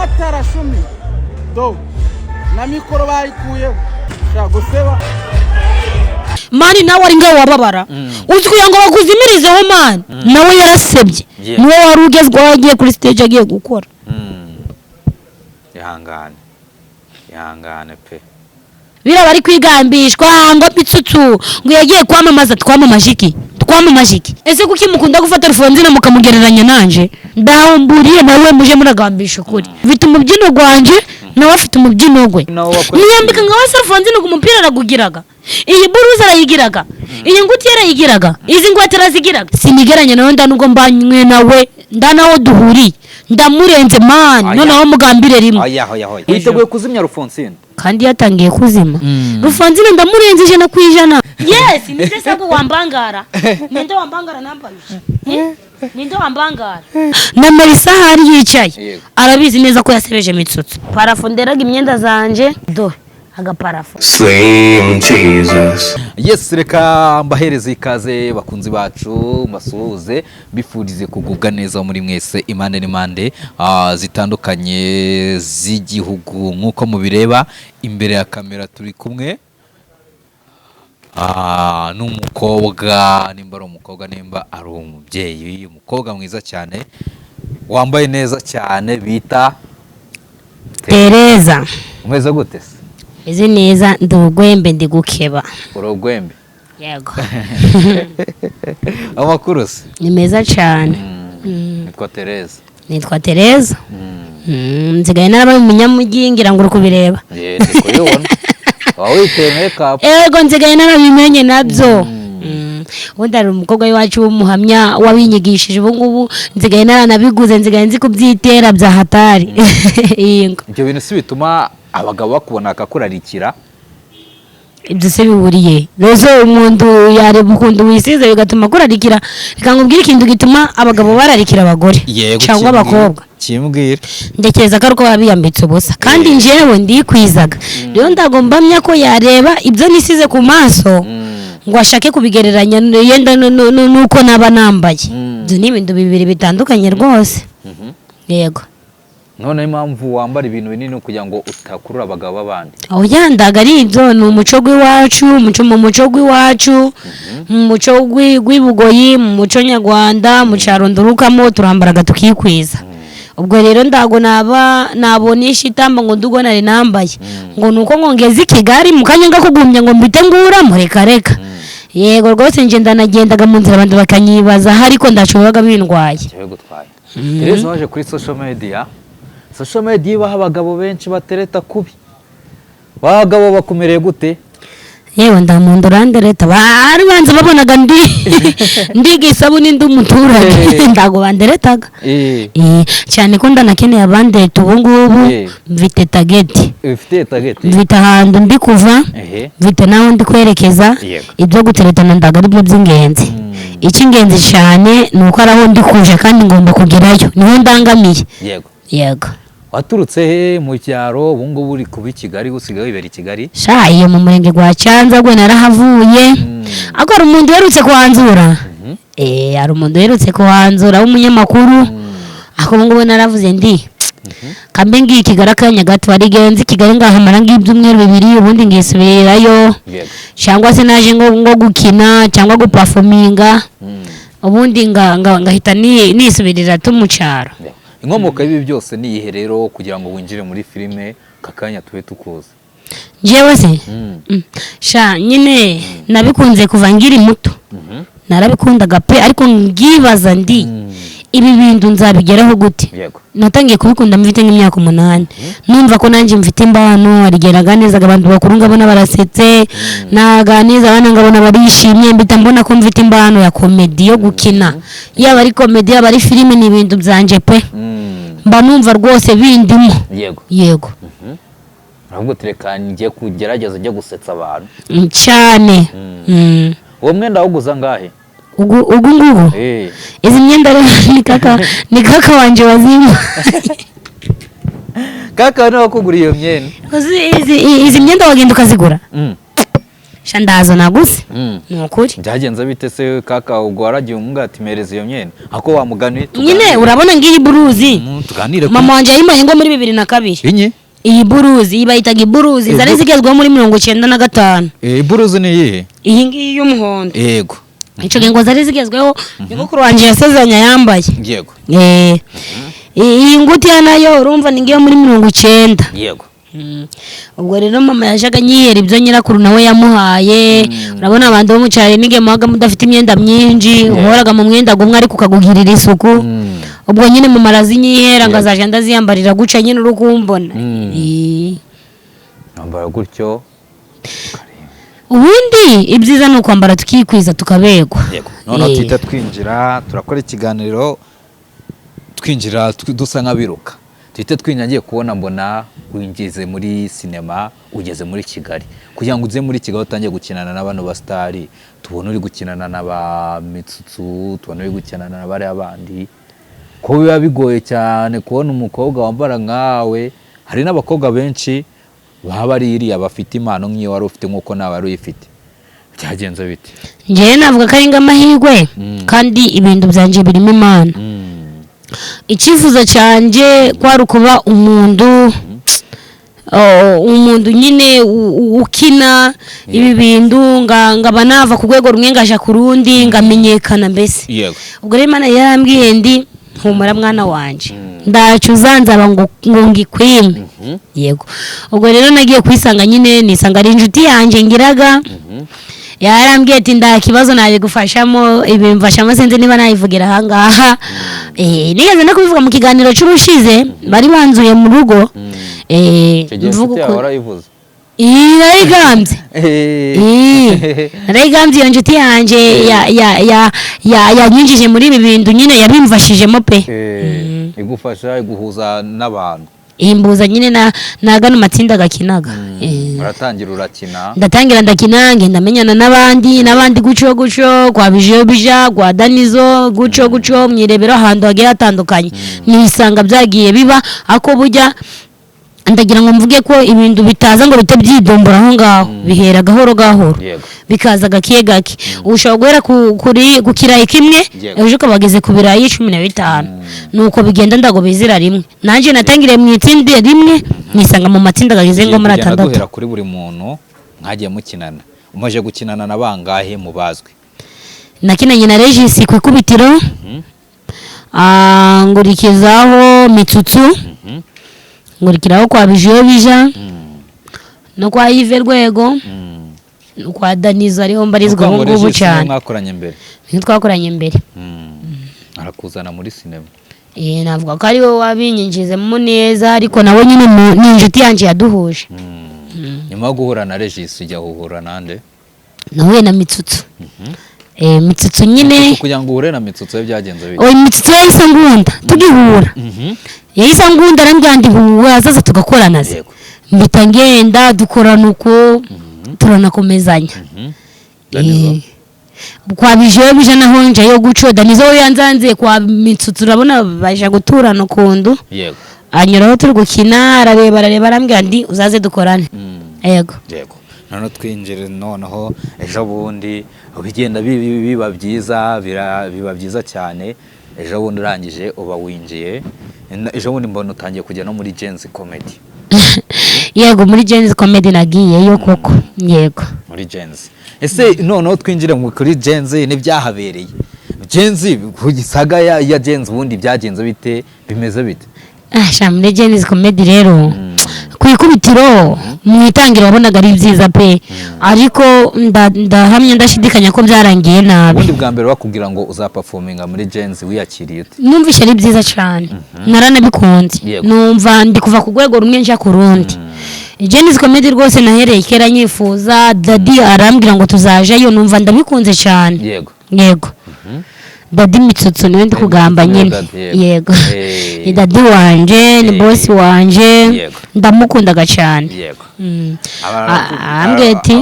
amatara 10 do na mikoro bayikuye guseba mani nawe ari ngaho wababara uzi kugira ngo bakuzimirizeho mani nawe yarasebye niwe wari ugezweho agiye kuri stage agiye gukora ihangane pe biraba ari kwigambishwa ngo pitsutsu ngo yagiye kwamamaza twamamajiki ese kuki mukunda gufata telefone zina mukamugereranya nanje ndahumburiye nawe muje muragambisha kuri bita umubyino gwanje nawe afite umubyino gwe niyambika nka wase telefone zina kumupira aragugiraga iyi buruza arayigiraga iyi nguti yarayigiraga izi ngwate arazigiraga sinigeranya nawe ndanubwo mbanywe nawe ndanaho duhuriye ndamurenze man noneho mugambire rimwe witeguye kuzimya Rufonsine kandi yatangiye kuzima Rufonsine ndamurenze 100%. Yes ninde sako wambangara ninde wambangara nambayuje ninde wambangara na Marisa hari yicaye arabizi neza ko yasebeje mitsutsu parafonderaga imyenda zanje do agaparafo Slim Jesus. Yes reka mbahereze ikaze bakunzi bacu mbasuhuze bifurize kugubwa neza muri mwese impande n'impande zitandukanye z'igihugu nkuko mubireba imbere ya kamera turi kumwe n'umukobwa nimba ari umukobwa nimba ari umubyeyi umukobwa mwiza cyane wambaye neza cyane bita Tereza umeze gute se izi neza ndugwembe ndi gukeba urugwembe yego amakuru se ni meza cyane nitwa Tereza nzigaye narabaye umunyamujyi ngira ngo urukubireba ndikubibona wawe witeye makeup yego nzigaye narabimenye nabyo ubundi ari umukobwa wacu w'umuhamya wabinyigishije ubu ngubu nzigaye naranabiguze nzigaye nzi kubyitera bya hatari ibyo bintu si bituma abagabo bakubona akakurarikira ibyo se bihuriye rero umuntu yareba ukuntu wisize bigatuma kurarikira rikangubwira ikintu gituma abagabo bararikira abagore cyangwa abakobwa kimbwira ndekeza ko babiyambitse ubusa kandi njewe ndikwizaga rero ndagombamya ko yareba ibyo nisize ku maso ngo ashake kubigereranya yenda nuko naba nambaye ibyo ni ibintu bibiri bitandukanye rwose yego none impamvu wambara ibintu binini kugira ngo utakurura abagabo babandi aho yandaga ari ibyo ni umuco gw'iwacu mu muco gw'iwacu mu muco gw'ibugoyi mu muco nyarwanda mu cyaro ndurukamo turambaraga tukikwiza ubwo rero ndago nabonisha itamba ngo ndugo nari nambaye ngo nuko ngongeze Kigali mu kanya ngakugumya ngo mbite ngura reka yego rwose nje ndanagendaga mu nzira abantu bakanyibaza ariko ndashoboraga bindwaye Tereza waje kuri social media baha abagabo benshi batereta kubi abagabo bakumereye gute yewe ndamuntu randereta bari banze babonaga ndi isabuni ndi umuturage ndago banderetaga cyane ko ndanakeneye abandeta ubu ngubu mfite tageti mfite ahantu ndi kuva mfite naho ndi kwerekeza ibyo guteretana ndaga ari byo by'ingenzi icy'ingenzi cyane ni uko araho ndi kuje kandi ngomba kugerayo niho ndangamiye yego waturutse he mu cyaro ubu ngubu uri kuba i Kigali usigaye wibera i Kigali iyo mu murenge gwa Cyanza gwe narahavuye ako ari umuntu yerutse kuhanzura ari umuntu yerutse kuhanzura w'umunyamakuru ako ubu ngubu naravuze ndi kambe ngiye Kigali akanya gato ari genzi Kigali ngahamara ng'ibyumweru 2 ubundi ngisubirayo cyangwa se naje ngo gukina cyangwa guperforminga ubundi ngahita nisubirira tumucyaro inkomoka y'ibi byose ni ihe rero kugira ngo winjire muri filime kakanya tube tukoza jewe se nyine nabikunze kuva ngiri muto narabikundaga pe ariko ngibaza ndi ibi bintu nzabigeraho gute natangiye kubikunda mfite nk'imyaka 8 numva ko nanjye mfite imbano arigeraga neza abantu bakuru ngabona barasetse naganiza abana ngabona barishimye mbita mbona ko mfite imbano ya comedy yo gukina yaba ari comedy yaba ari filime ni ibintu byanje pe mba numva rwose bindimo yego ahubwo tereka ngiye kugerageza njye gusetsa abantu cyane uwo mwenda woguza ngahe ugu ngugu izi myenda rero ni kaka wanje wazima kaka niwe wakuguriye iyo myenda izi myenda wagenda ukazigura sha ndaza naguze nukuri byagenze bite se kaka ubwo waragiye umugati mereza iyo myenda ako wamugani nyine urabona ngiyi buruzi tuganire mama wanje yayimaye ngo muri 2002 inyi iyi buruzi ibayitaga iburuzi zari zigezweho muri 1995 buruzi ni iyihe iyi ngiyi y'umuhondo yego ico ngo zari zigezweho nyogokuru wanje yasezanya yambaye yego iyi ngutiya nayo urumva ni ngiyo muri 90 yego ubwo rero mama yajaga nyiyera ibyo nyirakuru nawe yamuhaye urabona abantu bo mu cyaro nige muhaga mudafite imyenda myinshi uhoraga mu mwenda gumwe ariko ukagugirira isuku ubwo nyine mu marazi nyihera ngazaje ndaziyambarira guca nyine urukumbona nambara gutyo ubundi ibyiza ni ukwambara tukikwiza tukabegwa none twita twinjira turakora ikiganiro twinjira dusa nk'abiruka twite twinyangiye kubona mbona winjize muri sinema ugeze muri Kigali kugira ngo uze muri Kigali utangiye gukinana n'abantu ba star tubona uri gukinana n'aba Mitsutsu tubona uri gukinana n'abari abandi ko biba bigoye cyane kubona umukobwa wambara nkawe hari n'abakobwa benshi baba ari iriya bafite impano nk'iyo wari ufite nk'uko nawe wari uyifite byagenze bite njyewe navuga ko ari ng'amahirwe kandi ibintu byanje birimo imana icyifuzo cyanje kwari kuba umuntu nyine ukina ibi bintu ngaba nava ku rwego rumwe ngaja ku rundi ngamenyekana mbese ubwo rero Imana yarambwiye ndi humura mwana wanje ndacu uzanzaba ngo ngikwime yego ubwo rero nagiye kwisanga nyine nisanga ari inshuti yanje ngiraga yarambwiye ati nda kibazo naje gufashamo ibi mfashamo senze niba nayivugira ahangaha nigeze no kubivuga mu kiganiro cy'ubushize bari banzuye mu rugo mvuga ko warayivuze irayigambye narayigambye iyo nshuti yanje yanyinjije muri ibi bintu nyine yabimfashijemo pe igufasha iguhuza n'abantu imbuza nyine nagana matsinda gakinaga uratangira urakina ndatangira ndakina ngenda menyana n'abandi guco kwa bijobija kwa Danizo guco mwirebero ahantu hagiye hatandukanye nisanga byagiye biba ako bujya ndagira ngo mvuge ko ibintu bitaza ngo bite byidombora aho ngaho bihera gahoro bikaza gake ushobora guhera ku kirayi kimwe ejo ukabageze ku birayi 15 nuko bigenda ndago bizira rimwe nanje natangire mu itsinde rimwe nisanga mu matsinda gageze ngo muri 6 guhera kuri buri muntu mwagiye mukinana umaje gukinana na bangahe mubazwe nakinanye na Regis ku ikubitiro ngurikizaho Mitsutsu ngurikiraho kwa bijobija no kwa Yves Rwego kwa Danizo ariho mbarizwa ngo ngubu cyane twakoranye mbere arakuzana muri sinema navuga ko ari wowe wabinyinjizemo neza ariko nawe nyine ni inshuti yanje yaduhuje nyuma yo guhura na Regis ujya guhura nande nawe na Mitsutsu Mitsutsu nyine kugira ngo uhure na Mitsutsu byagenze bite Mitsutsu yahise ngunda tugihura yahise ngunda arambwandi wazaza tugakorana ze mbita ngenda dukorana uko turanakomezanya kwa bijobije naho nje yo guco Danizo yanzanze kwa Mitsutsu urabona baje guturana ukundu yego anyuraho turi gukina arareba arambwandi uzaze dukorane yego none twinjire noneho ejo bundi bigenda biba byiza biba byiza cyane ejo bundi urangije uba winjiye ejo bundi mbona utangiye kujya no muri Genzi Comedy yego muri Genzi Comedy nagiyeyo koko yego muri Genzi ese noneho twinjire kuri Genzi n'ibyahabereye Genzi kugisaga ya Genzi ubundi byagenze bite bimeze bite muri Genzi Comedy rero kwikubitiro mwitangira wabonaga ari byiza pe ariko ndahamye ndashidikanya ko byarangiye nabi ubundi bwa mbere bakubwira ngo uzaperforminga muri Genzi wiyakiriye ute numvishe ari byiza cyane naranabikunze numva ndi kuva ku rwego rumwe nja ku rundi Genzi Comedy rwose nahereye kera nyifuza Daddy arambwira ngo tuzajeyo numva ndabikunze cyane yego Daddy Mitsutsu niwe ndi kugamba nyine yego ni Daddy wanje ni boss wanje ndamukundaga cyane yego ambweti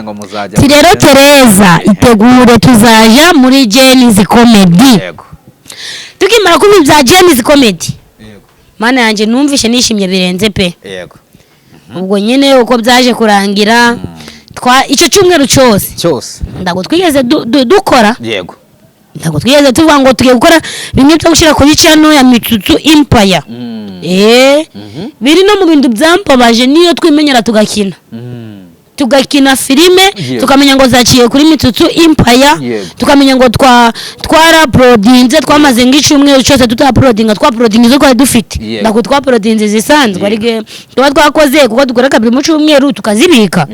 ngo muzajya rero Tereza itegure tuzaja muri Genzi Comedy yego tukimara kubi bya Genzi Comedy yego mana yanje numvishe nishimye birenze pe yego ubwo nyine uko byaje kurangira icyo cyumweru cyose ndago twigeze dukora yego ndago twigeze tuvuga ngo tugiye gukora bimwe byo gushira kuri channel ya Mitsutsu Empire biri no mu bintu byambabaje niyo twimenyera tugakina filime tukamenya ngo zaciye kuri Mitsutsu Empire tukamenya ngo twara uploadinze twamaze ng'icumweru cyose tutaploadinga twaploadinga zo kwa dufite ndako twaploadinze zisanzwe arige twakoze kuko dukora kabiri mu cyumweru tukazibika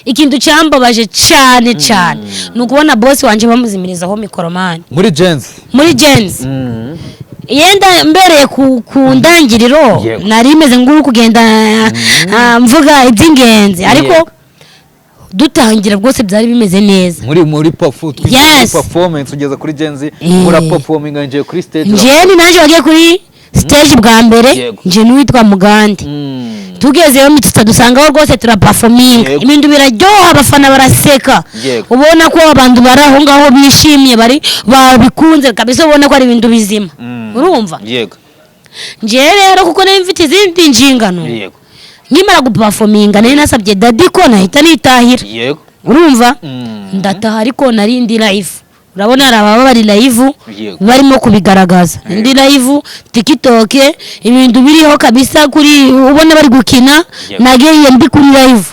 ikintu cyambabaje cyane nukubona boss wanje bamuzimirizaho mikoromani muri Gens yenda mbereye ku ndangiriro nari meze nguru kugenda mvuga iby'ingenzi ariko dutangira rwose byari bimeze neza muri performance ugeza kuri Gens mura performing nje kuri stage njeni naje wagiye kuri stage bwa mbere nje nuwitwa Mugandi tugezeyo Mitsutsu dusangaho rwose turaperforming ibintu biraryoha abafana baraseka ubona ko abantu baraho ngaho bishimye babikunze kabisa ubona ko ari ibintu bizima urumva nje rero kuko nari mfite izindi njingano nkimara guperforminga nari nasabye Daddy ko nahita nitahira urumva ndataha ariko nari ndi live urabona araba bari live barimo kubigaragaza ndi live TikTok ibintu biriho kabisa kuri ubona bari gukina nagiye ndi kuri live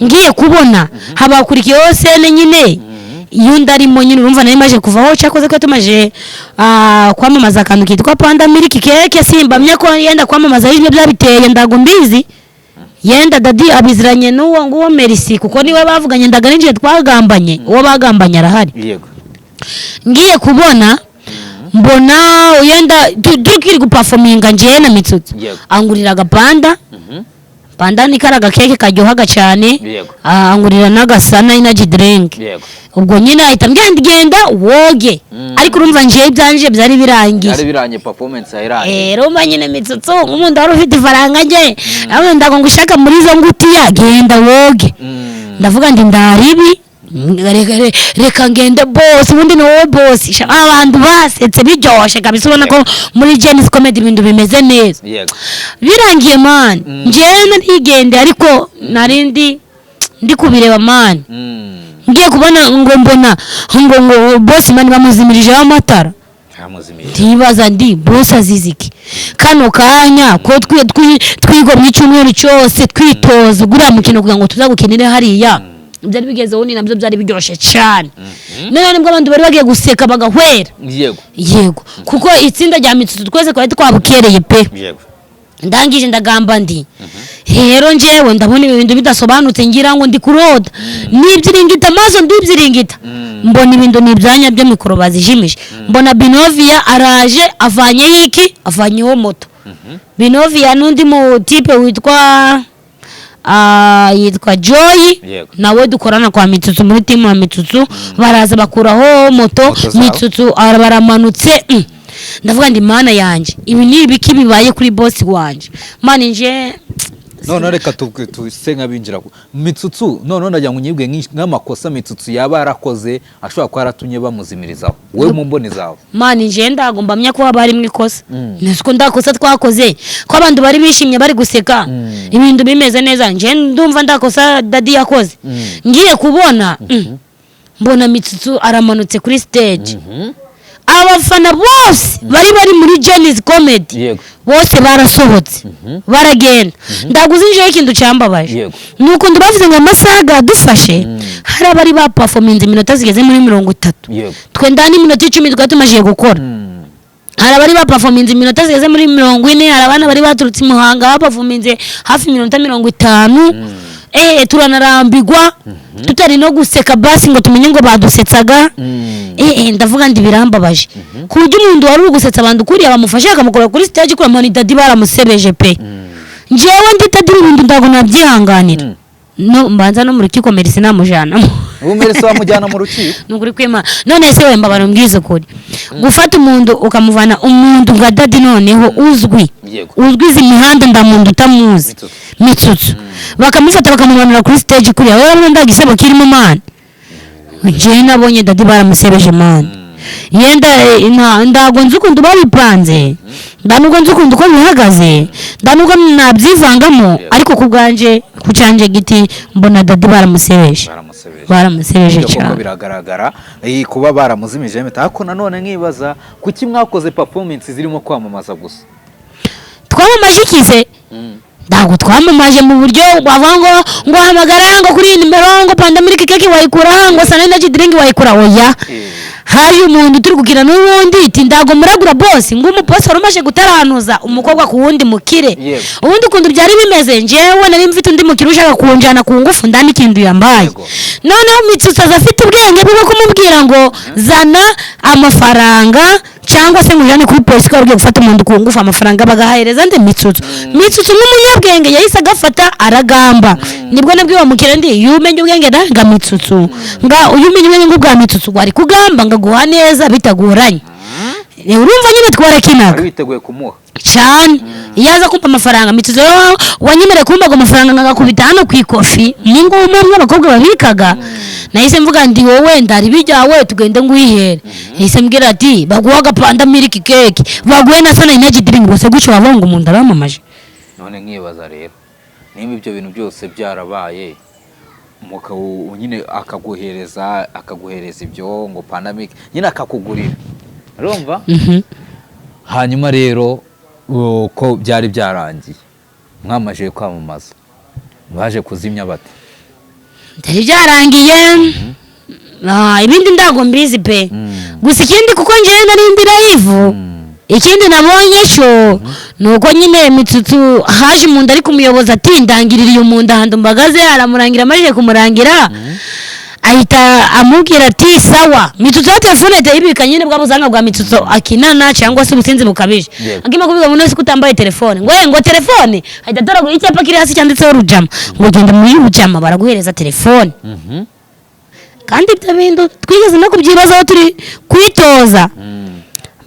ngiye kubona habakurikiyeho sene nyine iyo ndarimo nyine urumva nari maje kuvaho cyakoze ko tumaje kwamamaza akantu kitwa Panda Milk Cake simbamye ko yenda kwamamaza ibyo byabiteye ndago mbizi yenda Daddy abiziranye n'uwo nguwo Merci kuko niwe bavuganye ndaga ninje twagambanye uwo bagambanye arahari ngiye kubona mbona yenda dukiri guperforminga nje na Mitsutsu angurira agapanda panda ni karaga keke karyohaga cyane angurira n'agasana energy drink ubwo nyine ahita ngenda woge ariko urumva nje byanje byari birangiye performance yarangiye rumva nyine Mitsutsu umuntu wari ufite ifaranga nje nawe ndago ngushaka muri zo ngutiya genda woge ndavuga ndi ndaribi reka ngende boss ubundi no boss abantu basetse biryoshe kabisa ubona ko muri Gens comedy ibintu bimeze neza birangiye man njyewe ntigende ariko narindi ndi kubireba man ngiye kubona ngo mbona ngo boss man bamuzimirije amatara ntibaza ndi boss aziziki kano kanya ko twigo mu cyumweru cyose twitoza gura mukino kugira ngo tuzagukenere hariya byari bigezeho ni nabyo byari biryoshe cyane none nibwo abantu bari bagiye guseka bagahwera yego kuko itsinda rya Mitsutsu twese twari twabukereye pe ndangije ndagamba ndi rero njewe ndabona ibintu bidasobanutse ngira ngo ndi kuroda nibyiringita mazo ndibyiringita mbona ibintu nibyanya byo mikoro bazijimije mbona Binovia araje avanyeho moto Binovia n'undi mu type witwa yitwa Joy nawe dukorana kwa Mitsutsu muri team ya Mitsutsu baraza bakuraho moto Mitsutsu baramanutse ndavuga ndi mana yanje ibi ni ibiki bibaye kuri boss wanje mani nje none reka tusenga binjira Mitsutsu none najya ngunyibwe nk'amakosa Mitsutsu yaba yarakoze ashobora ko yaratumye bamuzimirizaho we mu mboni zawe mani nje ndagomba mnya ko bari mwikosa nasuko ndakosa twakoze ko abantu bari bishimye bari guseka ibintu bimeze neza nje ndumva ndakosa Daddy yakoze ngiye kubona mbona Mitsutsu aramanutse kuri stage abafana bose bari muri Gens comedy bose barasohotse baragenda ndaguzinje ikintu cyambabaje nuko ndabavuze ngo amasaga dufashe hari abari ba performance iminota zigeze muri 30 twe ndani iminota 10 twatumaje gukora hari abari ba performance iminota zigeze muri 40 hari abana bari baturutse Muhanga ba performance hafi iminota 50 turanarambigwa tutari no guseka basi ngo tumenye ngo badusetsaga ndavuga ndi birambabaje kujya umuntu wari ugusetsa abantu kuriya bamufashe akamukora kuri stage kuri mani Daddy baramusebeje pe njewe ndi Daddy ibintu ndago nabyihanganira no mbanza no muri kiko Merci namujana Merci wamujyana mu rukiko nukuri kwema none se wemba barumbwize kuri gufata umuntu ukamuvana umuntu nga Daddy noneho uzwi izi mihanda ndamuntu utamuzi Mitsutsu bakamufata bakamumanura kuri stage kuri wowe ndagisebo kirimo man nje nabonye Daddy baramusebeje man yenda ndago nzi ukuntu babipanze ndanubwo nzi ukuntu uko bihagaze ndanubwo nabyivangamo ariko ku bwanje ku canje giti mbona dadi baramusebeje cyane kuko biragaragara kuba baramuzimije impeta ariko nanone nkibaza kuki mwakoze performance zirimo kwamamaza gusa twamamaje ikize ndago twamamaje mu buryo bavuga ngo hamagara ngo kuri nimero ngo Pandemic cake wayikura ngo Sana Energy drink wayikura oya hari umuntu turi gukina n'ubundi iti ndago muragura boss ngo umuposi warumaje gutaranuza umukobwa ku wundi mukire ubundi kundu byari bimeze njewe nari mfite undi mukire ushaka kunjana ku ngufu ndani kindu yambaye noneho Mitsutsa afite ubwenge bwo kumubwira ngo zana amafaranga cyangwa se mujane kuri polisi ko ugiye gufata umuntu ku ngufu amafaranga bagahahereza nde Mitsutsa n'umunyabwenge yahise agafata aragamba nibwo nabwiye wa mukire ndi yumenye ubwenge ndaga Mitsutsa nga uyumenye ubwenge bwa Mitsutsa wari kugamba ngaguha neza bitagoranye urumva nyine twarakinaga ari witeguye kumuha cyane yaza kumpa amafaranga Mitsutsa wanyemere kumpa amafaranga ngakubita hano ku ikofi ningo umwe abakobwa babikaga nahise mvuga ndi wowe ndari bijyawe tugende nguyihere nahise mbwira ati baguhaga Pandemic cake baguhe na Sana Energy drink bose gucyo babonga umuntu aramamaje none nkibaza rero nimba ibyo bintu byose byarabaye umugabo nyine akaguhereza ibyo ngo Pandemic nyine akakugurira urumva hanyuma rero ko byari byarangiye mwamaje kwamamaza baje kuzimya bate ndari byarangiye ibindi ndago mbizi pe gusa ikindi kuko ngiye nari ndira ivu ikindi nabonye cyo nuko nyine Mitsutsa haje umuntu ari kumuyoboza ati ndangiririye umuntu ahandi mbagaze aramurangira amaje kumurangira ahita amubwira ati sawa Mitsutsa telefone yibika nyine bwa buzanga bwa Mitsutsa akinana cyangwa se ubusinzi bukabije agima kubiga umuntu wese kutambaye telefone ngo telefone ahita darago icyapa kiri hasi cyanditseho Rujama ngo genda muri Rujama baraguhereza telefone kandi ibyo bintu twigeze no kubyibazaho turi kwitoza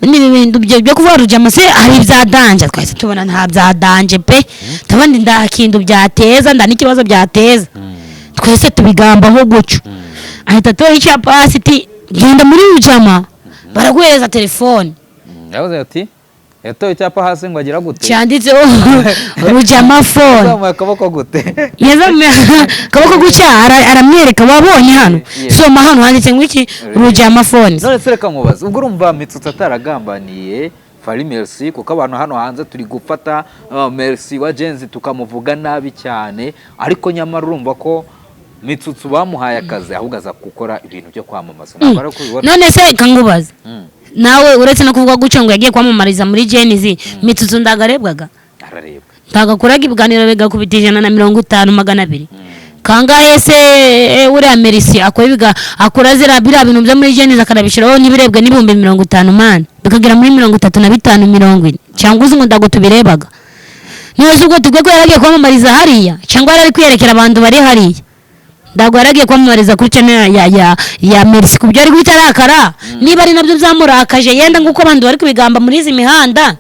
ni bintu byo kuvuga Rujama se ari byadanje twese tubona nta byadanje pe tabandi ndakindu byateza ndanikibazo byateza twese tubigambaho gucyo ahita to icyapa hasi iti genda muri Rujama baraguhereza telefone yavuze ati yatoye icyapa hasi ngo agira gute cyanditseho Rujama phone zamuye akaboko gute yazamuye akaboko gucya aramwereka wabonye hano soma hano handitse ngo iki Rujama phone none se reka mubaza ubwo urumva Mitsutsa ataragambaniye Fally Merci kuko abantu hano hanze turi gufata Merci wa Genzi tukamuvuga nabi cyane ariko nyamara urumva ko Mitsutsa bamuhaye akazi ahubwo aza gukora ibintu byo kwamamaza nabara kubibona none se kangubaza nawe uretse no kuvuga gucyo ngo yagiye kwamamariza muri Genzi Mitsutsa ndagarebwaga ararebwa ndagakoraga ibiganiro bigakubita 150-200 kangahe se uri Merci akora zira bira bintu byo muri Genzi akarabishiraho nibirebwe n'ibihumbi 50 man bikagira muri 35-40 cyangwa uzi ngo ndago tubirebaga niyo zugo tugwe ko yaragiye kwamamariza hariya cyangwa yari kwiyerekera abantu bari hariya ndago yaragiye kwamamariza kuri channel ya Merci kubyo ari guhitarakara niba ari nabyo byamurakaje yenda nguko abantu bari kubigamba muri izi mihanda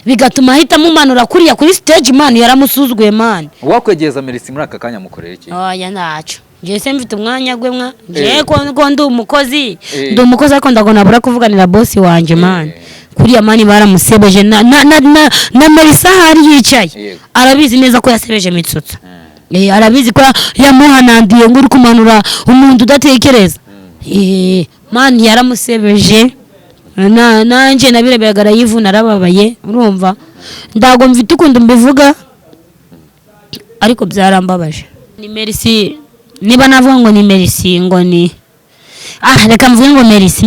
bigatuma ahita mumanura kuriya kuri stage man yaramusuzuguye man wakwegeza Merci muri aka kanya mukorera iki oya naco je se mfite umwanya gwe mwa je ko ndi umukozi ariko ndago nabura kuvuganira boss wanje man kuriya mani baramusebeje na Merci hari yicaye arabizi neza ko yasebeje Mitsutsa arabizi ko yamuhanandiye ngo uri kumanura umuntu udatekereza mani yaramusebeje nanje nabireberaga yivu narababaye urumva ndago mfite ukundi mbivuga ariko byarambabaje ni Merci niba navuga ngo ni Merci ngo ni reka mvuge ngo Merci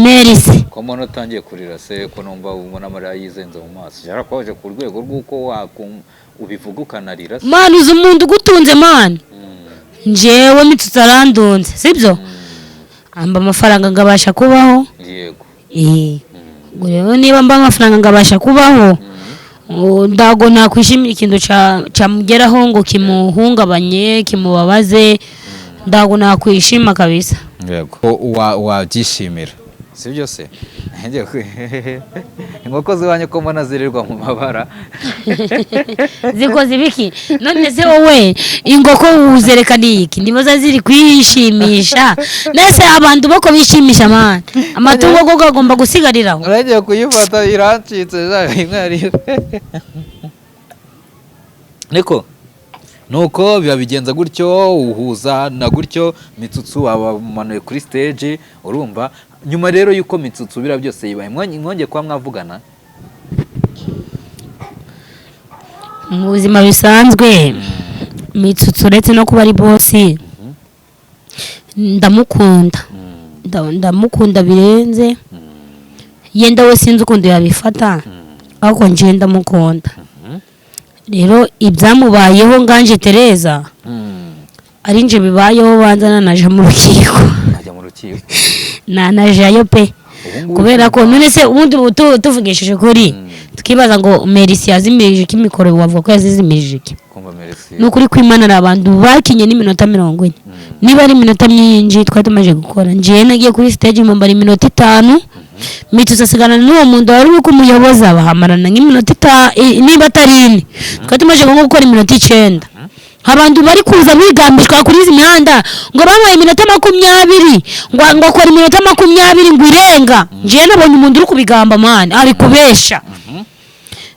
ko umuntu utangiye kurira se ko numva ubona amarira yizenze mu maso yarakoje ku rwego rw'uko ubivuga ukanarira man uzi umuntu gutunze man njewe Mitsutsa arandunze sibyo amba amafaranga ngabasha kubaho yego rero niba mba amafaranga ngabasha kubaho ndago nakwishimira ikintu camugeraho ngo kimuhungabanye kimubabaze ndago nakwishima kabisa yego wabyishimira sibyo se inkoko zibanye ko mbona zirirwa mu mabara zikoze ibiki none se wowe ingoko uzerekana iki ndibaza ziri kwishimisha nese abantu bako bishimisha man amatungo go agomba gusigariraho uragiye kuyifata irancitse imwe ari niko nuko biba bigenza gutyo uhuza na gutyo Mitsutsu abamanuye kuri stage urumva nyuma rero yuko Mitsutsu bira byose yibaye mwonge kwa mwavugana mu buzima bisanzwe Mitsutsu uretse no kuba ari boss ndamukunda birenze yenda we sinzi ukundi yabifata ahubwo nje ndamukunda rero ibyamubayeho nganje Tereza ari nje bibayeho banzana naje mu rukiko najayo pe kubera ko none se ubundi tuvugishije kuri tukibaza ngo Merci yazimirije kimikoro wavuga ko yazizimirije iki nukuri kwimana ari abantu bakinye n'iminota 40 niba ari iminota myinshi twari tumaje gukora nje nagiye kuri stage mu mbari iminota 5 Mitsutsu asigana n'uwo muntu wari uko umuyoboza bahamarana nk'iminota niba atari twari tumaje gukora iminota 9 abantu bari kuza bigambishwa kuri izi mihanda ngo babaye iminota 20 ngo akora iminota 20 ngo irenga nje nabonye umuntu uri kubigamba man ari kubesha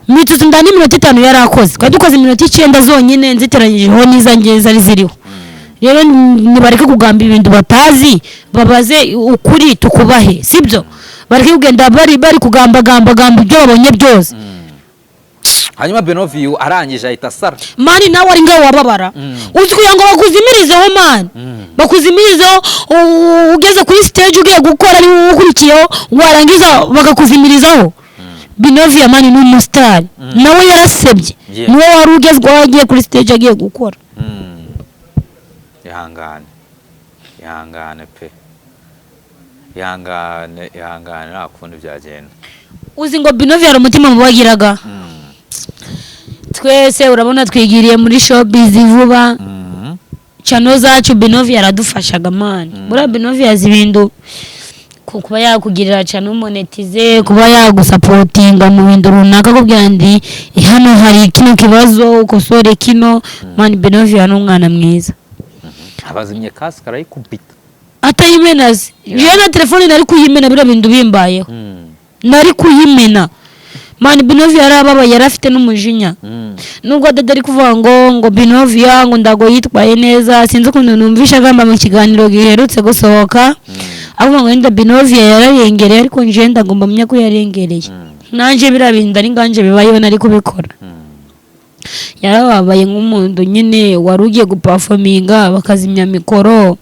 Mitsutsu ndani iminota 5 yarakoze twari dukoze iminota 9 zonyine nziteranyijeho n'izange zari ziriho rero nibareke kugamba ibintu batazi babaze ukuri tukubahe sibyo bareke kugenda bari kugamba ibyo babonye byose hanyuma Benovio arangije ahita sara mani nawe ari ngaho wababara uzi kugira ngo bakuzimirizeho mani bakuzimirizeho ugeze kuri stage ugiye gukora ari ukurikiyeho warangiza bakakuzimirizaho Benovio mani ni umustar nawe yarasebye niwe wari ugezweho agiye kuri stage agiye gukora ihangane pe ihangane nakundi byagenda uzi ngo Benovio ari umutima mubagiraga twese urabona twigiriye muri showbiz vuba channel zacu Benovio aradufashaga man muri Benovio yazibindu kuba yakugirira channel monetize kuba yagusupportinga mu bintu runaka kubwira ndi hano hari kino kibazo ukosore kino man Benovio hano umwana mwiza abazimye kasika arayikubita atayimenaze je na telefone nari kuyimena bira bintu bimbayeho nari kuyimena man Benovio yarababa yarafite n'umujinya nubwo dadari kuvuga ngo Benovio ngo ndago yitwaye neza sinzi ukuntu numvisha gamba mu kiganiro giherutse gusohoka avuga ngo nda Benovio yararengereye ariko nje ndagomba menya ko yarengereye nanje birabinda ari nganje bibayeho nari kubikora yarababaye nk'umuntu nyine warugiye guperforminga bakazimya mikoro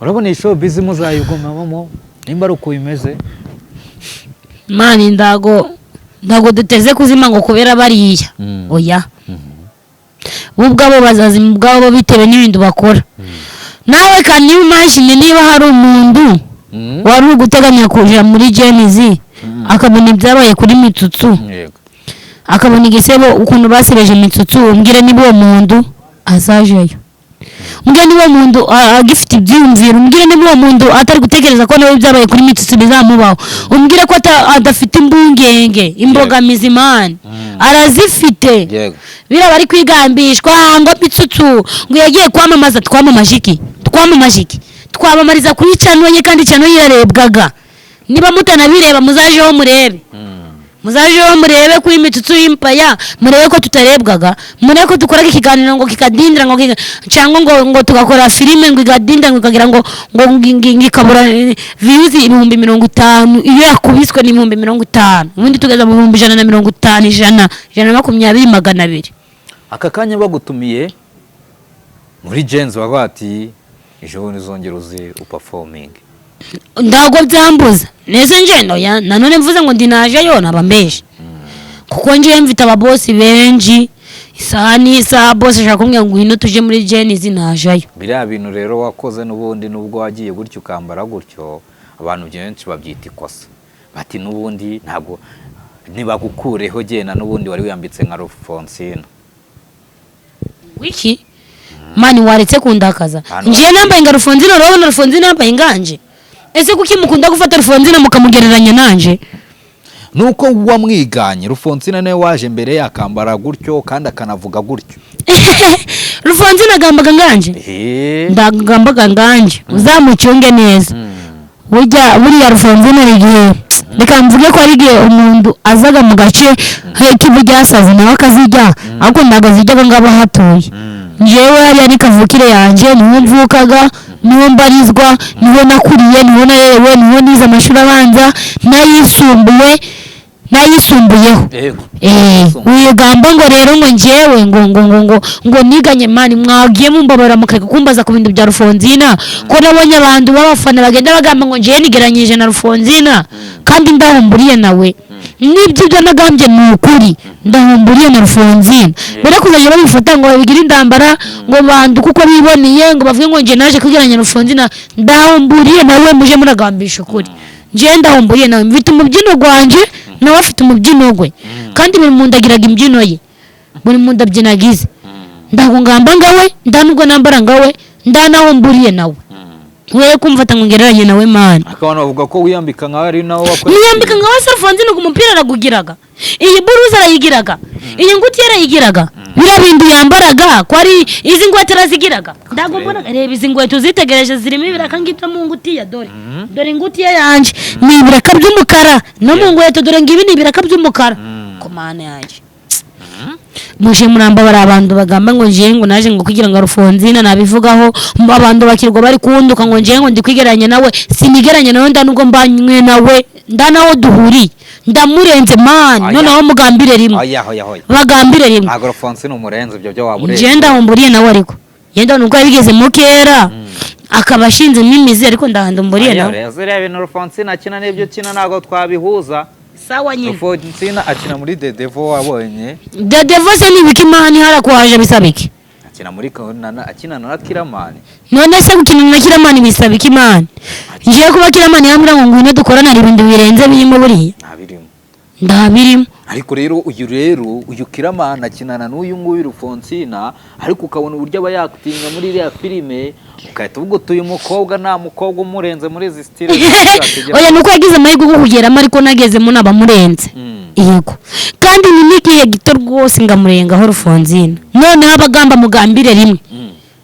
urabona isho bizi muzayigomamo nimba ari uko bimeze mani ndago duteze kuzima ngo kubera bariya oya ubwabo bazazima ubwabo bitewe n'ibintu bakora nawe kandi imagine niba hari umuntu wari uguteganya kuja muri Genizi akabona ibyabaye kuri Mitsutsu akabona igisebo ukuntu basereje Mitsutsu umbwire niba uwo muntu azajeyo umbwire niba uwo muntu agifite ibyumviro umbwire niba uwo muntu atari gutekereza ko nawe byabaye kuri Mitsutsu bizamubaho umbwire ko adafite imbungenge imbogamizi man arazifite bira bari kwigambishwa ngo Mitsutsu ngo yagiye kwamamaza twamamariza kuri channel ye kandi channel yarebwaga niba mutanabireba muzajeho murebe kuri Mitsutsu y'impaya murebe ko tutarebwaga murebe ko dukora ikiganiro ngo kikadindira ngo cyangwa ngo tugakora filime ngo igadindira ngo ikagira ngo ngikabura views 50,000 iyo yakubiswe ni 50,000 ubundi tugeza mu 150 120 aka kanya bagutumiye muri Genzi bagwati ejo nizongera uze uperforming ndago byambuza neze njeno ya nanone mvuze ngo ndinaje yo nabambeshe kuko nje mvita ababosi benji isani sa boss shakumwe ngo hino tuje muri Genizi najayo biriya bintu rero wakoze n'ubundi nubwo wagiye gutyo ukambara gutyo abantu benshi babyita ikosa bati n'ubundi ntago nibagukureho gena n'ubundi wari wiyambitse nka Rufonsina wiki mani waretse kundakaza Hano ngiye nambaye ngarufonzina urabona rufonzina yambaye inganje ese kuki mukunda gufata rufonzina mukamugereranya nanje nuko wamwiganye Rufonsina nawe waje mbere yakambara gutyo kandi akanavuga gutyo rufonzina agambaga nganje ndagambaga nganje uzamucunge neza buriya rufonzina igihe reka mvuge ko ari igihe umuntu azaga mu gace k'ibujyasazi nawe akazijya ariko ntabwo azijyaga ngaba hatuye njyewe hariya ni kavukire yanjye niho mvukaga niho mbarizwa niho nakuriye niho narerewe niho nize amashuri abanza n'ayisumbuyeho wigamba ngo rero ngo njyewe ngo niganye mani mwagiye mumbabara mukareka kumbaza ku bintu bya Rufonzina ko nabonye abantu b'abafana bagenda bagamba ngo njyewe nigeranyije na Rufonzina kandi ndahumburiye nawe nibyo ibyo nagambye ni ukuri ndahumburiye na Rufonzina bera kuzajya babifata ngo babigire indambara ngo bandu kuko biboneye ngo bavuge ngo njye naje kwigeranya na Rufonzina ndahumburiye nawe muje muragambisha ukuri njyewe ndahumburiye nawe mfite umubyino gwanje nawe afite umubyino gwe kandi buri muntu agiraga imbyino ye buri muntu abyinagize ndagungamba ngawe ndanubwo nambara ngawe ndanahumburiye nawe wewe kumfata ngo ngereranye nawe man akabana bavuga ko wiyambika nkaho ari nawe wakoze niyambika nkaho Rufonzina ku mupira aragugiraga iyi buruza arayigiraga iyi ngutiya arayigiraga bira bintu yambaraga ko ari izi ngweto arazigiraga ndagombona reba izi ngweto zitegereje zirimo ibiraka ngita mu ngutiya dore ingutiya yanje ni ibiraka by'umukara no mu ngweto dore ngibi ni ibiraka by'umukara ko mana yanje muje muramba bari abantu bagamba ngo nje ngo naje ngo kugira ngo Rufonzina nabivugaho abantu bakirwa bari kunduka ngo nje ngo ndikwigeranya nawe sinigeranye nawe ndanubwo mbanywe nawe ndanaho duhuri ndamurenze man noneho mugambire rimwe bagambire rimwe ntago Rufonzina umurenze ibyo byo wabure nje ndahumburiye nawe ariko yenda nubwo yabigeze mu kera akabashinze n'imizi ariko ndahandumburiye nawe rero ibintu Rufonzina akina n'ibyo kina ntago twabihuza sawa nyine Rufonzina akina muri The Devil wabonye The Devil se ni biki mani harakwaje bisabiki akina muri akina na Kiramani none se gukina na Kiramani bisabiki mani ngiye kuba Kiramani yambira ngo ngwino dukorana ari ibintu birenze birimo buriya ndabirimo ariko rero uyu Kiramani akinana n'uyu nguyu Rufonzina ariko ukabona uburyo aba yakutinga muri iriya filime ukahita uvuga utuye umukobwa nta mukobwa umurenze muri izi style oya nuko yagize amahirwe yo kugeramo ariko nagezemo nabamurenze yego kandi ni n'igihe gito rwose ngamurengaho Rufonzina none abagamba mugambire rimwe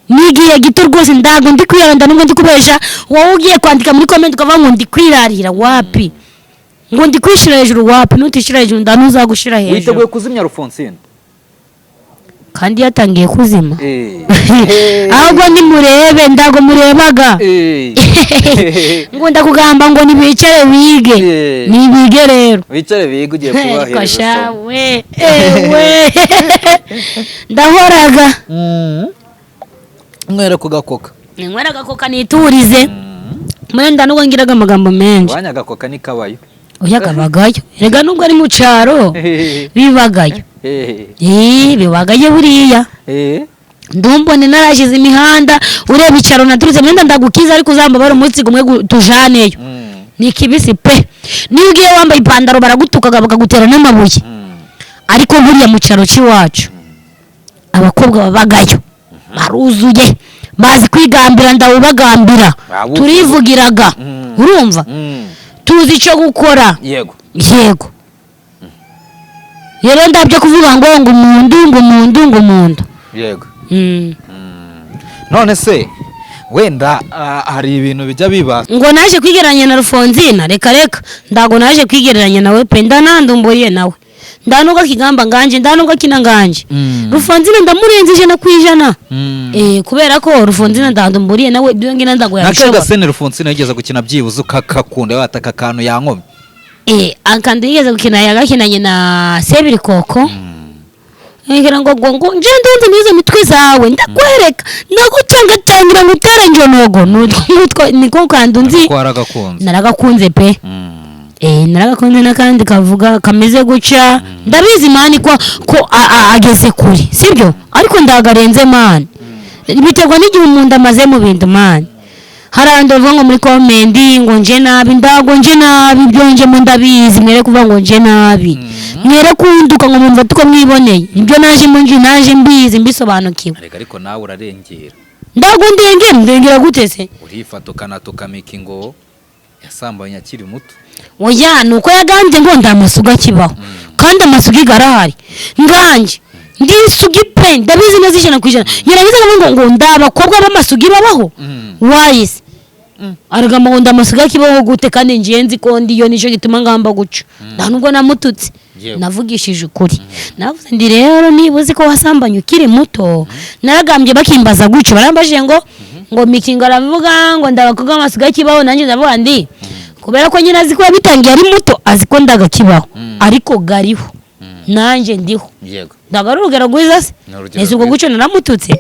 nigiye gito rwose ndago ndi kwiranda nubwo ndi kubesha wowe ugiye kwandika muri comment ukavuga ngo ndi kwirarira wapi ngo ndi kwishira hejuru wapi nutishira hejuru ndanuzagushira hejuru witeguye kuzimya Rufonzina kandi yatangiye kuzima ahubwo ni murebe ndago murebaga ngo ndakugamba ngo nibicare bige nibige rero wicare bige ugiye kubahereza kashawe ewe ndahoraga mwera kugakoka nkwera gakoka niturize mwenda nubwo ngiraga amagambo menshi wanya gakoka ni kabayo oya kabagayo rega nubwo ari mu caro bibagayo bibagaye buriya ndumbone narashize imihanda ureba icaro naturutse mwenda ndagukiza ariko uzamba bari umunsi gumwe tujaneyo ni kibisi pe niyo ugiye wambaye ipantaro baragutukaga bakagutera n'amabuye ariko buriya mu caro cy'iwacu abakobwa babagayo baruzuye bazi kwigambira ndawubagambira turivugiraga urumva tuzi icyo gukora yego rero ndabyo kuvuga ngo umuntu yego none se wenda hari ibintu bijya biba ngo naje kwigeranya na Rufonzina reka ndago naje kwigeranya nawe pe ndanandumburiye nawe ndanuga kigamba nganje ndanuga kina nganje Rufonzina ndamurenze 100%. Kubera ko Rufonzina ndandumburiye nawe byo ngina ndago yabishobora nakega sene Rufonzina yigeze gukina byibuze ukakunda wataka kantu yankome akandi yigeze gukina yagakinanye na Sebirikoko ngira ngo nje ndunze nizo mitwe zawe ndakwereka nagucanga cyangura ngutera njonogo nutwo niko kandunzi naragakunze pe naragakunze nakandi kavuga kameze guca ndabizi mani ko ageze kuri sibyo ariko ndagarenze mani biterwa n'igihe umuntu amaze mu bintu mani hari abandi bavuga ngo muri komenti ngo nje nabi ndago nje nabi ibyo nje mu ndabizi mwere kuvuga ngo nje nabi mwere kunduka ngo mumva tuko mwiboneye ibyo naje mu nje naje mbizi mbisobanukiwe ariko nawe urarengera ndago ndengera gute se urifata ukanatukamika ngo yasambanye akiri muto oya nuko yagambye ngo ndamasuga kibaho kandi amasugi garahari nganje ndisugi pe ndabizi neza ijana kwijana nyiragize ngo ndabakobwa b'amasugi babaho wayise aragamba ngo ndamasuga kibaho gute kandi ngiyenzi ko ndiyo nico gituma ngamba guca ndanubwo namututse navugishije ukuri navuze ndi rero nibuzi ko wasambanye ukiri muto naragambye bakimbaza guca barambajije ngo mikinga aravuga ngo ndabakobwa b'amasuga kibaho nanjye ndavuga ndi kubera ko nyina aziko yabitangiye ari muto aziko ndagakibaho ariko gariho nanje ndiho yego ndagarugera gwiza se nese ubwo guco naramututse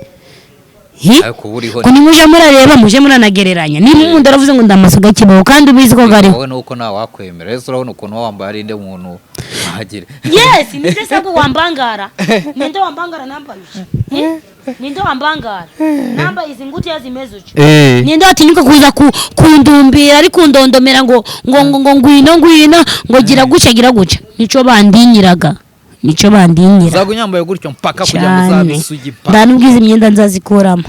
ko nimuje murareba muje muranagereranya ni umuntu aravuze ngo ndamasuga kibaho kandi ubizi ko gariho wowe nuko nawe wakwemera ese urabona ukuntu wambaye ari inde muntu ahagire yes ninde sako wambangara ninde wambangara nambayije ninde wambangara nambaye izi nguti yazimeze uco ninde atinyuka kuza kundumbira ari kundondomera ngo ngwino ngo gira guca nico bandinyiraga nico bandinyira zagunyambaye gutyo mpaka kujya muzabisugi pa ndanubwiza imyenda nzazikuramo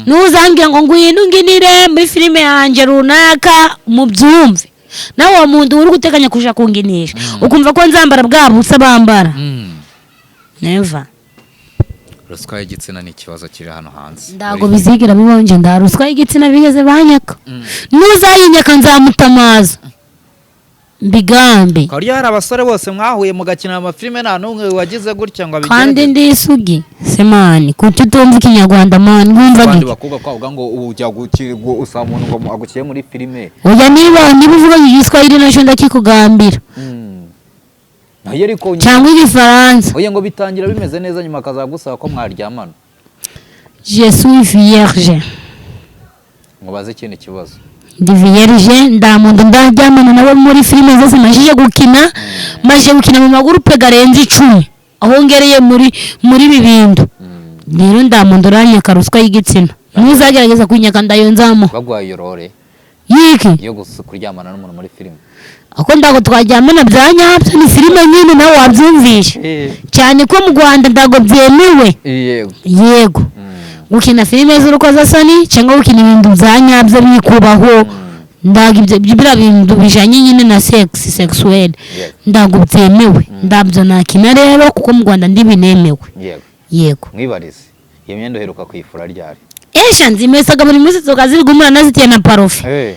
nuzangira ngo ngwino nginire muri filime yanje runaka mu byumve nawe wa muntu uri guteganya kuja kunginisha ukumva ko nzambara bwa busa bambara never ruswa y'igitsina ni ikibazo kiri hano hanze ndago bizigira bibonje nda ruswa y'igitsina bigeze banyaka nuzayinyaka nzamutamaza mbigambe kari hari abasore bose mwahuye mugakina amafilme nta numwe wagize gutya ngo abigere kandi ndisugi semani kuki utumva ikinyarwanda man wumva kandi bakuga kwavuga ngo ujya gukirwa usamuntu ngo agukiye muri filme oya niba uvuga igiswahili naco ndakikugambira ariko cyangwa igifaransa oya ngo bitangira bimeze neza nyuma kazagusaba ko mwaryamana je suis vierge ngo baze ikindi kibazo ndi vierge ndamuntu ndaryamana nabo muri filime zose majije gukina mu magurupe garenze 10 aho ngereye muri bibindu rero ndamuntu ranyaka ruswa y'igitsina muzagerageza kunyaka ndayo nzamo bagwaye yorore yiki yo kuryamana n'umuntu muri filime ako ndago twaryamana byanyabyo ni filime nyine nawe wabyumvisha cyane ko mu Rwanda ndago byemewe yego gukina filime z'urukozasoni cyangwa gukina ibintu byanyabyo bikubaho ndago ibyo bintu bijanye nyine na sexuel ndago byemewe ndabyo nakina rero kuko mu Rwanda ndibinemewe yego mwibarize iyo myendo heruka kuyifura ryari nzimesaga buri munsi zokaziri gumura nazitiye na parofe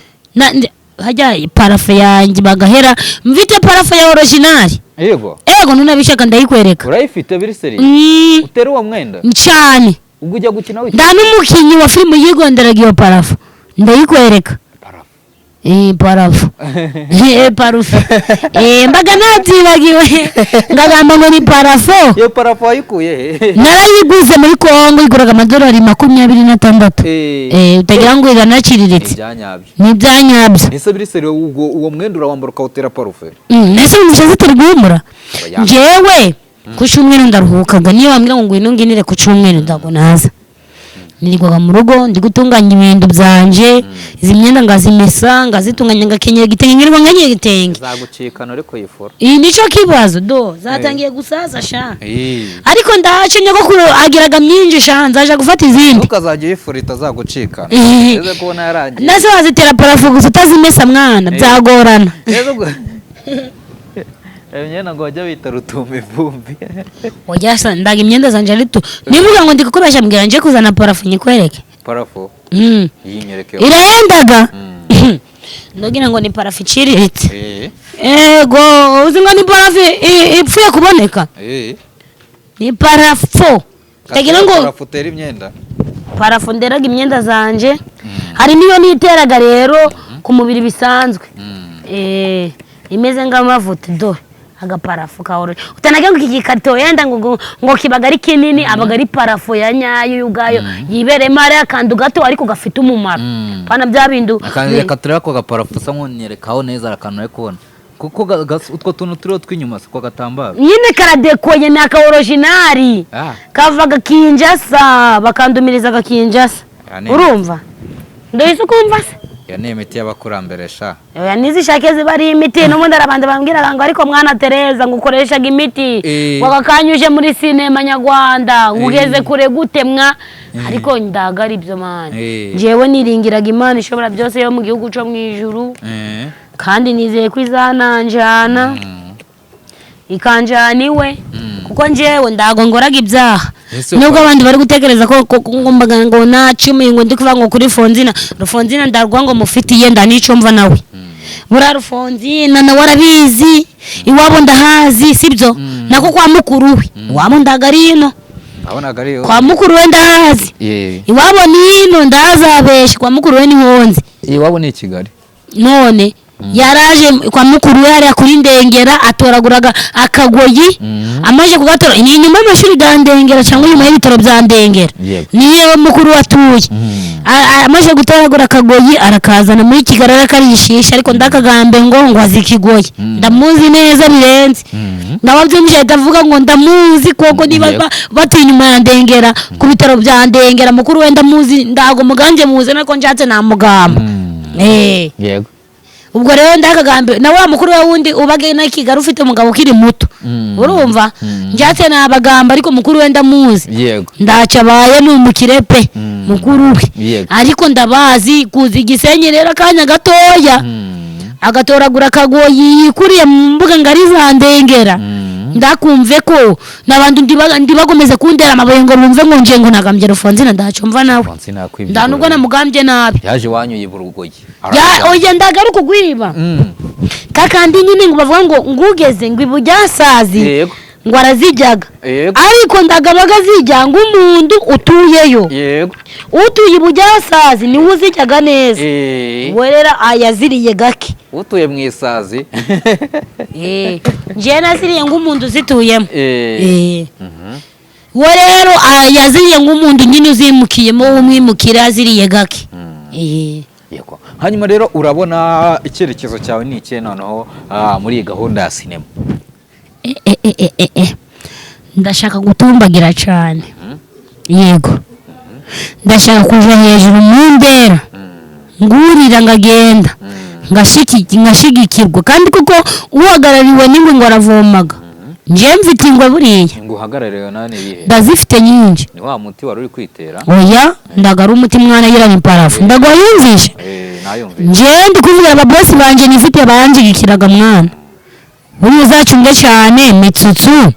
hajya parafe yanjye bagahera mvite parafe ya original yego nunabishaka ndayikwereka urayifite biri seri utera uwo mwenda cyane ubwo ujya gukina wiki nda n'umukinyi wa filime yigonderaga iyo parafe ndayikwereka parafu parufe mbaga nabyibagiwe ngagamba ngo ni parafo iyo parafo wayikuye narayiguze muri Kongo iguraga amadolari 26 utagira ngo iranaciriritse ni byanyabyo ese biri seri uwo mwenda urawambara ukawutera parufe nese umushaze turigumura njewe ku cyumweru ndaruhukaga niyo wambwira ngo ngwino nginire ku cyumweru ndagonaza nirigwaga mu rugo ndi gutunganya ibintu byanje izi myenda ngazimesa ngazitunganya ngakenyera gitenge ngirwa nganye gitenge zagucikana ariko yifura nico kibazo zatangiye gusaza sha ariko ndacenye ko agiraga myinje sha nzaje gufata izindi ukazaje yifura itazagucikana eze kubona yarangiye nazo wazitera parafu gusa utazimesa mwana byagorana Emyenda ngo wajya bita rutuma ivumbi. Wajya ndaga imyenda zanje rito. Nivuga ngo ndikukubasha mbwira nje kuzana parafu nyikwereke. Parafu? Yinyereke. Irayendaga. Ndogira ngo ni parafu iciriritse. Ego, uzi ngo ni parafu ipfuye kuboneka. Ni parafu. Tagira ngo parafu tera imyenda. Parafu nderaga imyenda zanje. Hari niyo niteraga rero ku mubiri bisanzwe. Imeze ngamavuta do. Agaparafu kaoro utanagira ngo igikarito yenda ngo kibagari kinini abagari parafu ya nyayo yugayo yibere mare akandu gato ariko gafite umumaro pana bya bindu akandika tureba ko gaparafu sa nkonyerekaho neza arakantu kubona kuko utwo tuntu turiho twinyuma siko gatambara nyine karadekoye na ka original kavaga Kinjasa bakandumiriza ga Kinjasa urumva ndoyise kumva se iyo ni imiti y'abakurambere sha. Oya nizishake ziba ari imiti n'ubundi arabanda bambwira ngo ariko mwana Tereza ngo ukoreshaga imiti wakakanyuje muri sinema nyarwanda ugeze kure gutemwa ariko ndagara ibyo mana jewe niringiraga Imana ishobora byose yo mu gihugu cyo mwijuru kandi nizeye ko izananjana ikanjana iwe kuko njewe ndago ngoraga ibyaha nubwo abandi bari gutekereza ko ngombaga ngo nacumi ngo ndi kuvuga ngo kuri Fonzina ndarwa ngo mufitiye ndanico mva nawe bura Fonzina na warabizi iwabo ndahazi sibyo nako kwa mukuru we wabo ndagarino abonaga ari kwa mukuru we ndahazi iwabo nino ndazabesha kwa mukuru we ni Honzi iwabo ni Kigali none yaraje kwa mukuru we hariya kuri Ndengera atoraguraga akagoyi amaje kugatora ni nyuma y'amashuri ga Ndengera cyangwa nyuma y'ibitaro bya Ndengera niyo mukuru watuye amaje gutoragura akagoyi arakazana muri Kigali akarishisha ariko ndakagambe ngo azikigoye ndamuzi neza birenze nawe byumije ndavuga ngo ndamuzi koko niba batuye nyuma ya Ndengera ku bitaro bya Ndengera mukuru we ndamuzi ndago muganje muze nako njatse namugamba yego ubwo rero ndakagambe na wa mukuru we wundi ubage na Kigali ufite umugabo kiri muto urumva njatse nabagamba ariko mukuru we ndamuzi yego ndacabaye n'umukirepe mukuru we ariko ndabazi kuzi Gisenyi rero kanya gatoya agatoragura akagoyi yikuriye mu mbuga ngari za Ndengera ndakumve ko nabantu ndibagomeze kundera amabuye ngo bumve ngo nje ngo nagambye Fonzina ndacumva nawe ndanubwo namugambye nabi yaje wanyu yiburugoye oya ndagaruka kugwiba kakandi nyine ngo bavuga ngo ngugeze ngo ibujyasazi ngo arazijyaga ariko ndagabaga zijya ngo umuntu utuyeyo utuye ibujyasazi ni uzijyaga neza werera ayaziriye gake utuye mu isazi nje naziriye ngo umuntu uzituyemo we rero yaziriye ngo umuntu nyine uzimukiyemo umwimukira aziriye gake yego hanyuma rero urabona icyerekezo cyawe ni iki noneho muri iyi gahunda ya sinema ndashaka gutumbagira cyane yego ndashaka kuja hejuru mu ndera ngurira ngagenda ngashigikirwa kandi kuko uhagarariwe n'ingwe ngo aravomaga nje mfite ingwe buriya ngo uhagarariwe nane bihe ndazifite nyinshi ni wa muti wari uri kwitera oya ndagara umuti mwana yiranye parafu ndagwayumvisha nje ndi kuvuga ababosi banje nifite abanjigikiraga mwana uyu uzacunge cyane Mitsutsu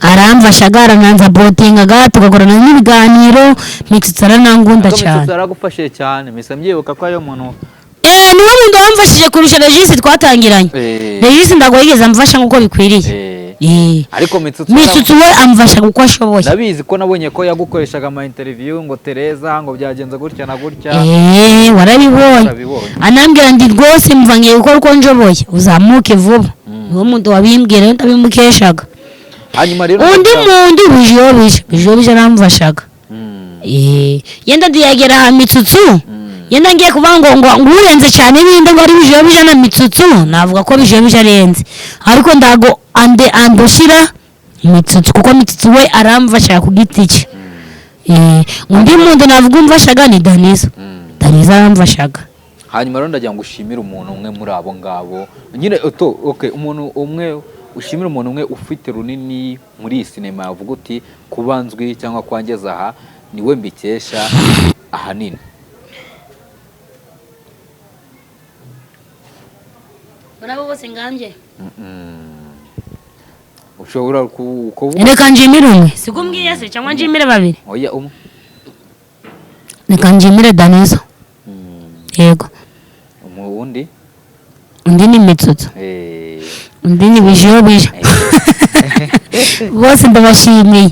aramfashaga arananza botingaga tugakorana n'ibiganiro Mitsutsu aranangunda cyane Mitsutsu aragufashije cyane mise mbyibuka ko ari umuntu niwe muntu wamfashije kurusha Regis twatangiranye Regis ndago yigeze amfasha nkuko bikwiriye ariko Mitsutsu we amfasha uko ashoboye nabizi ko nabonye ko yagukoreshaga ama interview ngo Tereza ngo byagenze gutya na gutya warabibonye anambwira ndi rwose mvangiye gukora uko njoboye uzamuke vuba niwe muntu wabimbwira ndabimukeshaga hanyuma rero undi muntu bijobije aramfashaga yenda ndiyagera ha Mitsutsu yenda ngiye kuvuga ngo urenze cyane binde ngo ari bijobije na Mitsutsu navuga ko bijobije arenze ariko ndago andushira Mitsutsu kuko Mitsutsu we aramfasha ku giti cye undi muntu navuga umfashaga ni Danizo aramfashaga hanyuma rero ndagira ngo ushimire umuntu umwe muri abo ngabo nyine umuntu umwe ushimira umuntu umwe ufite runini muri iyi sinema yavuga uti kubanzwi cyangwa kwangeza aha niwe mbikesha ahanini Nabo bose ngambye ushobora kuvuga reka njimire umwe sikumbwiye se cyangwa njimire babiri oya umwe reka njimire Danizo yego undi ni Mitsutsu undi ni bijobije bose ndabashimiye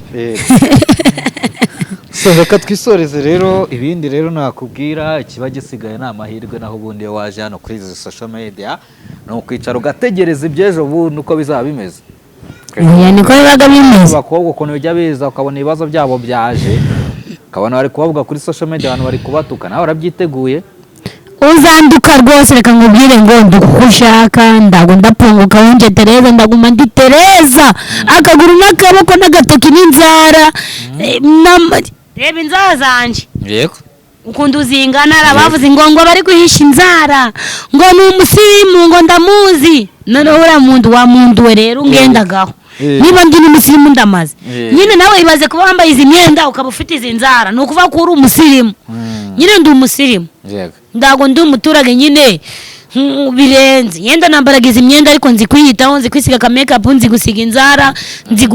reka twisoreze rero ibindi rero nakubwira ikiba gisigaye ni amahirwe naho ubundi waje hano kuri izi social media ni ukwicara ugategereza iby'ejo bundi uko bizaba bimeze niko bibaga bimeze bakobwa ukuntu bijya biza ukabona ibibazo byabo byaje ukabona bari kubavuga kuri social media abantu bari kubatuka nawe urabyiteguye uzanduka rwose reka nkubwire ngo ndukushaka ndago ndapunguka wunje Tereza ndaguma ndi Tereza akaguru n'akaboko n'agatoki n'inzara reba inzara zanje yego ukunda uzingana arabavuze ngo bari guhisha inzara ngo ni umusirimu ngo ndamuzi noneho uriya muntu wa muntu we rero ungendagaho niba ndi n'umusirimu ndamaze nyine nawe ibaze kuba wambaye izi myenda ukaba ufite izi nzara ni ukuvuga ko uri umusirimu nyine ndi umusirimu ndago ndi umuturage nyine birenze yenda nambaraga izi myenda ariko nzi kwiyitaho nzi kwisiga ka makeup nzi gusiga inzara nzi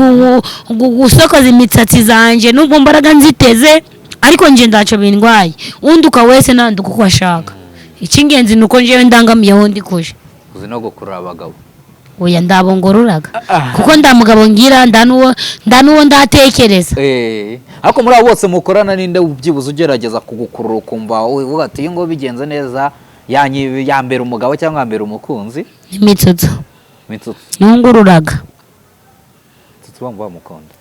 gusokoza imitsatsi zanje nubwo mbaraga nziteze ariko nje ndaco bindwaye unduka wese nanduka uko ashaka icy'ingenzi nuko njewe ndangamiyeho ndi kuje uzi no gukurura abagabo oya ndabongoruraga kuko ndamugabo ngira ndanuwo ndatekereza ariko muri abo bose mukorana ninde ubyibuze ugerageza kugukurura ukumva uvuga ati iyo ngo bigenze neza yambera umugabo cyangwa yambera umukunzi imitsutsu nungururaga bamva bamukunda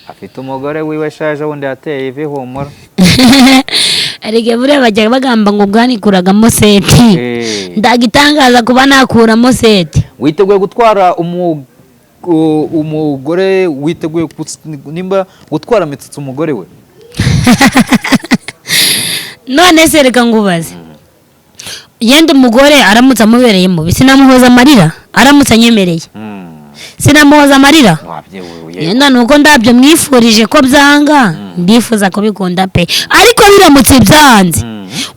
afite umugore wiwe shaje wundi yateye ivi humura arige buriya bajya bagamba ngo bwanikuragamo seti ndagitangaza kuba nakuramo seti witeguye gutwara umugore witeguye nimba gutwara mitsutsu umugore we none se reka ngubaze yenda umugore aramutse amubereye mubi sinamuhoza amarira aramutse anyemereye sinamuhoza amarira yenda nuko ndabyo mwifurije ko byanga ndifuza ko bikunda pe ariko biramutse byanze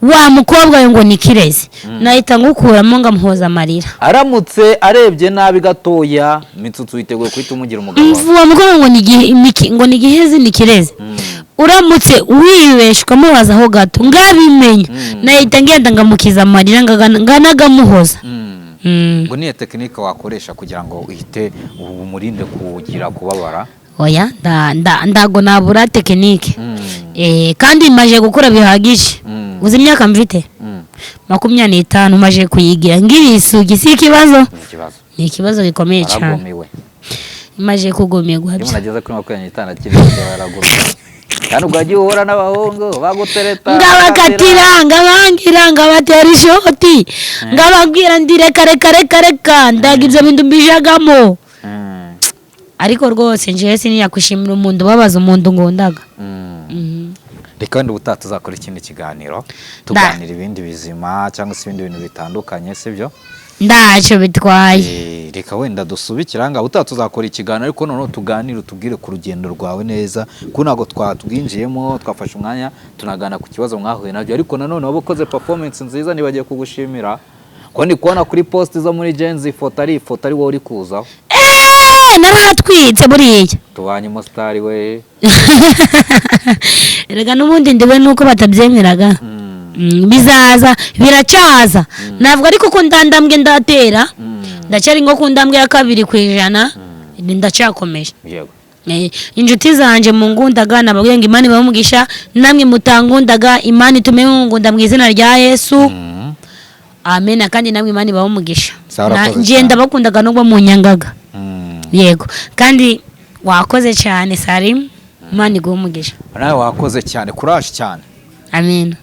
wa mukobwa we ngo ni kirezi nahita ngukuramo ngamuhoza amarira aramutse arebye nabi gatoya mitsutsu witeguye kwita umugira umugabo wa mukobwa ngo ni gihezi ni kirezi uramutse wibeshwa mubazaho gato ngabimenya nahita ngenda ngamukiza amarira nganagamuhoza ngo niyo tekinike wakoresha kugira ngo uhite umurinde kugira kubabara oya ndago nabura tekinike kandi maje gukora bihagije uzi imyaka mfite 25 maje kuyigira ngiri isugi si ikibazo ni ikibazo gikomeye cyane maje kugomerwa byo nageze kuri 25 akiri baragura kandi ubwagiye uhora n'abahungu bagutereta ngabakatira ngabangira ngabatera ishoti ngababwira ndire kare ndaga ibyo bintu mbijagamo ariko rwose nje siniyakushimira umuntu babaza umuntu ngondaga reka wenda ubutaha tuzakora ikindi kiganiro tuganira ibindi bizima cyangwa se ibindi bintu bitandukanye sibyo ndaco bitwaye reka wenda dusubikira ngaho utaha tuzakora ikiganiro ariko noneho tuganire utubwire ku rugendo rwawe neza ko ntago twatwinjiyemo twafashe umwanya tunagana ku kibazo mwahuye nabyo ariko nanone wabukoze performance nziza nibagiye kugushimira ko ndi kubona kuri post zo muri Genzi ifoto ari wowe uri kuzaho narahatwitse buriya tubanye umusitari we rega n'ubundi ndiwe nuko batabyemeraga bizaza biracaza ntabwo ariko ko ndandambwe ndatera ndacyari ngo ku ndambwe ya 2% ndacyakomeje yego inshuti zanje mu ngundaga nababwiye ngo Imana bamugisha namwe mutangundaga Imana itume mu ngunda mu izina rya Yesu amen kandi namwe Imana bamugisha nje ndabakundaga no mu nyangaga yego kandi wakoze cyane Salim Imana igumugisha nawe wakoze cyane courage cyane amen